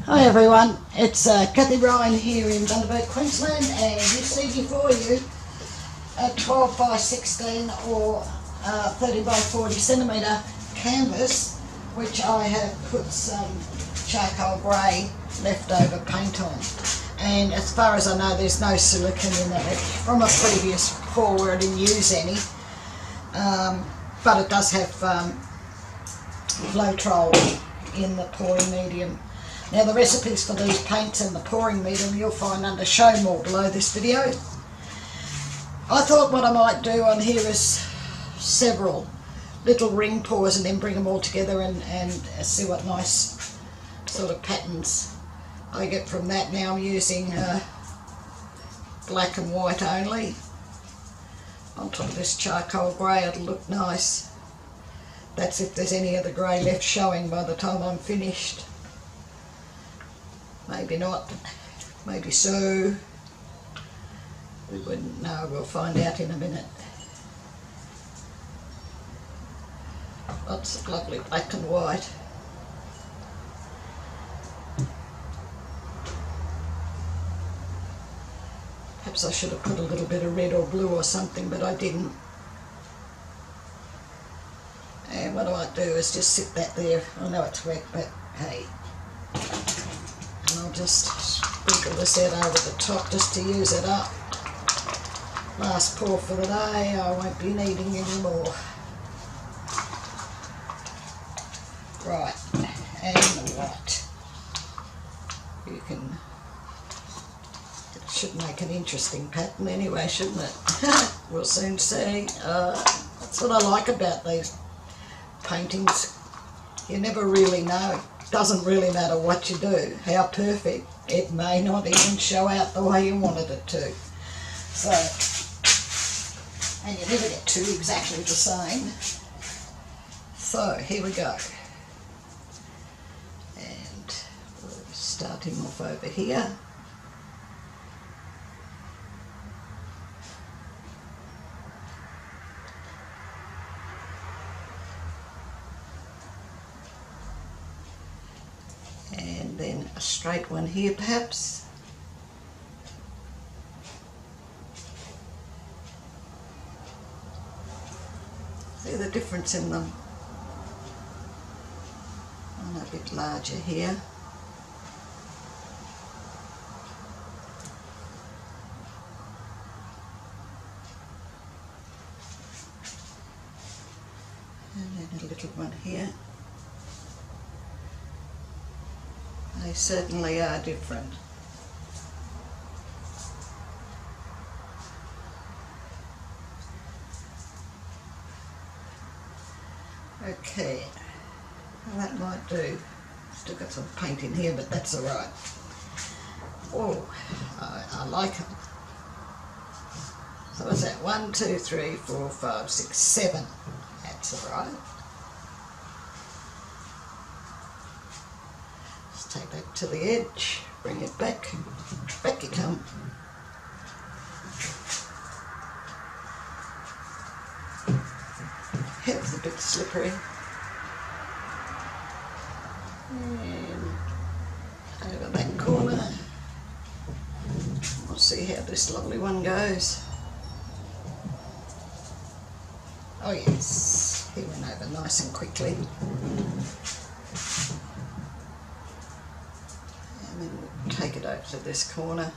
Hi everyone, it's Kathie here in Bundaberg, Queensland, and you see before you a 12 by 16 or 30 by 40 centimetre canvas, which I have put some charcoal grey leftover paint on. And as far as I know, there's no silicone in it. From a previous pour where I didn't use any, but it does have Floetrol in the pouring medium. Now the recipes for these paints and the pouring medium you'll find under show more below this video. I thought what I might do on here is several little ring pours and then bring them all together and see what nice sort of patterns I get from that. Now I'm using black and white only on top of this charcoal grey. It'll look nice. That's if there's any of the grey left showing by the time I'm finished. Maybe not, maybe so. We wouldn't know, we'll find out in a minute. Lots of lovely black and white. Perhaps I should have put a little bit of red or blue or something, but I didn't. And what I might do is just sit that there. I know it's wet, but hey. And I'll just sprinkle this out over the top just to use it up. Last pour for the day, I won't be needing any more. Right, and the white. You can, it should make an interesting pattern anyway, shouldn't it? We'll soon see. That's what I like about these paintings. You never really know. Doesn't really matter what you do, how perfect, it may not even show out the way you wanted it to. So, and you never get two exactly the same. So here we go. And we're starting off over here. And then a straight one here perhaps. See the difference in them? And a bit larger here. And then a little one here. They certainly are different. Okay, well, that might do. Still got some paint in here, but that's alright. Oh, I like them. So what's that? 1, 2, 3, 4, 5, 6, 7. That's alright. Take that to the edge, bring it back, back you come. It's a bit slippery. And over that corner, we'll see how this lovely one goes. Oh yes, he went over nice and quickly. And then we'll take it over to this corner.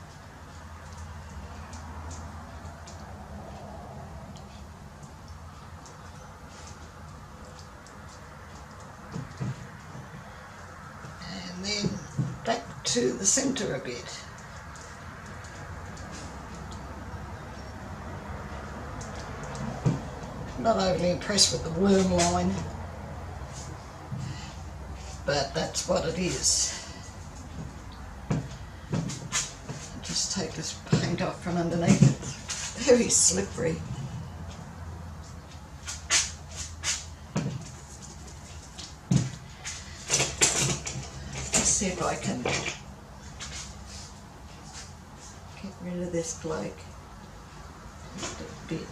And then back to the centre a bit. Not overly impressed with the worm line, but that's what it is. Just take this paint off from underneath. It's very slippery. Let's see if I can get rid of this bloke. Just a bit.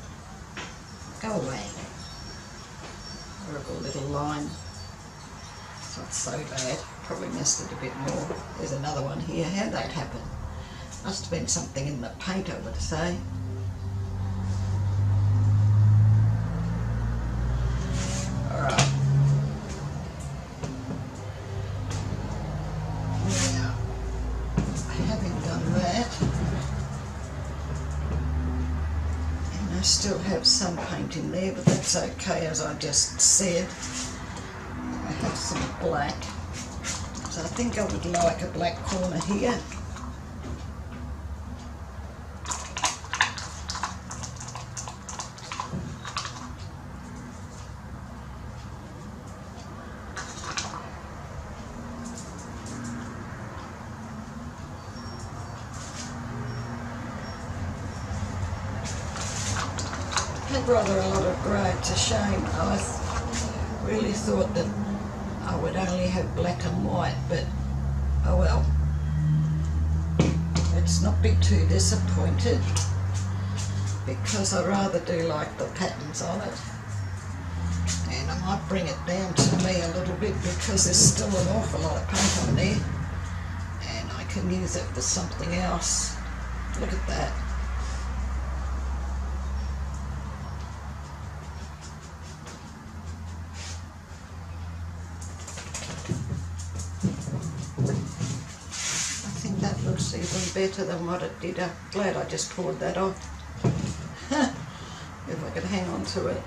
Go away. Horrible little line. It's not so bad. Probably missed it a bit more. There's another one here. How'd that happen? Must have been something in the paint, I would say. Alright. Now, having done that, and I still have some paint in there, but that's okay, as I just said. I have some black. So I think I would like a black corner here. Had rather a lot of grey, it's a shame. I really thought that I would only have black and white, but oh well. Let's not be too disappointed, because I rather do like the patterns on it. And I might bring it down to me a little bit, because there's still an awful lot of paint on there, and I can use it for something else. Look at that. Looks even better than what it did. I'm glad I just poured that off. If I could hang on to it.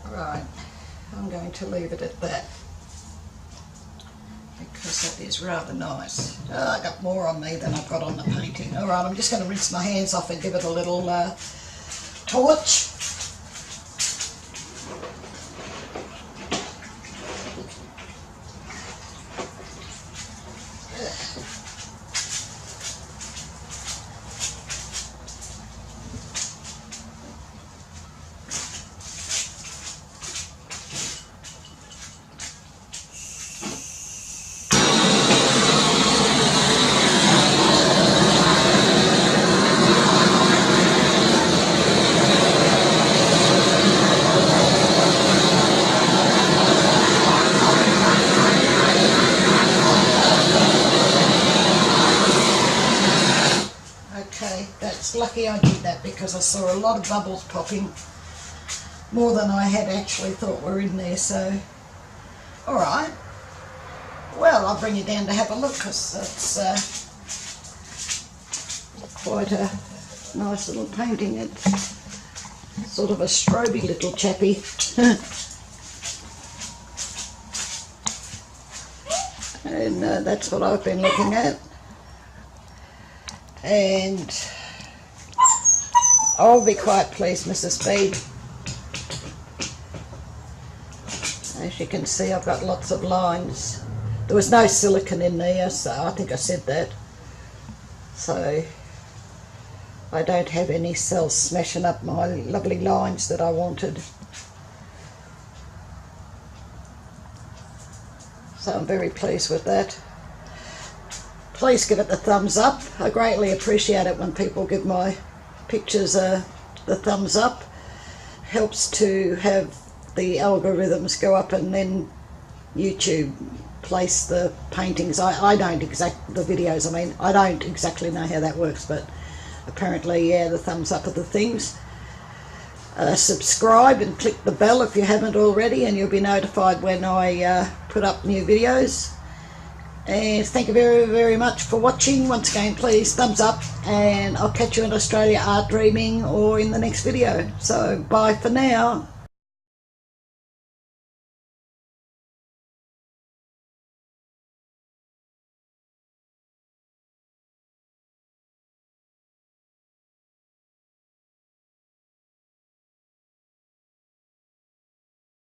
Right, I'm going to leave it at that, because that is rather nice. Oh, I got more on me than I've got on the painting. Alright, I'm just going to rinse my hands off and give it a little torch. That's lucky I did that, because I saw a lot of bubbles popping, more than I had actually thought were in there. So alright, well, I'll bring you down to have a look, because it's quite a nice little painting. It's sort of a strobe little chappy. And that's what I've been looking at. And I'll be quite pleased, Mrs. Speed. As you can see, I've got lots of lines. There was no silicone in there, so I think I said that. So I don't have any cells smashing up my lovely lines that I wanted. So I'm very pleased with that. Please give it the thumbs up. I greatly appreciate it when people give my pictures the thumbs up. Helps to have the algorithms go up, and then YouTube place the paintings. I don't the videos, I mean, I don't exactly know how that works, but apparently, yeah, the thumbs up are the things. Subscribe and click the bell if you haven't already, and you'll be notified when I put up new videos. And thank you very, very much for watching. Once again, please thumbs up, and I'll catch you in Australia Art Dreaming or in the next video. So bye for now.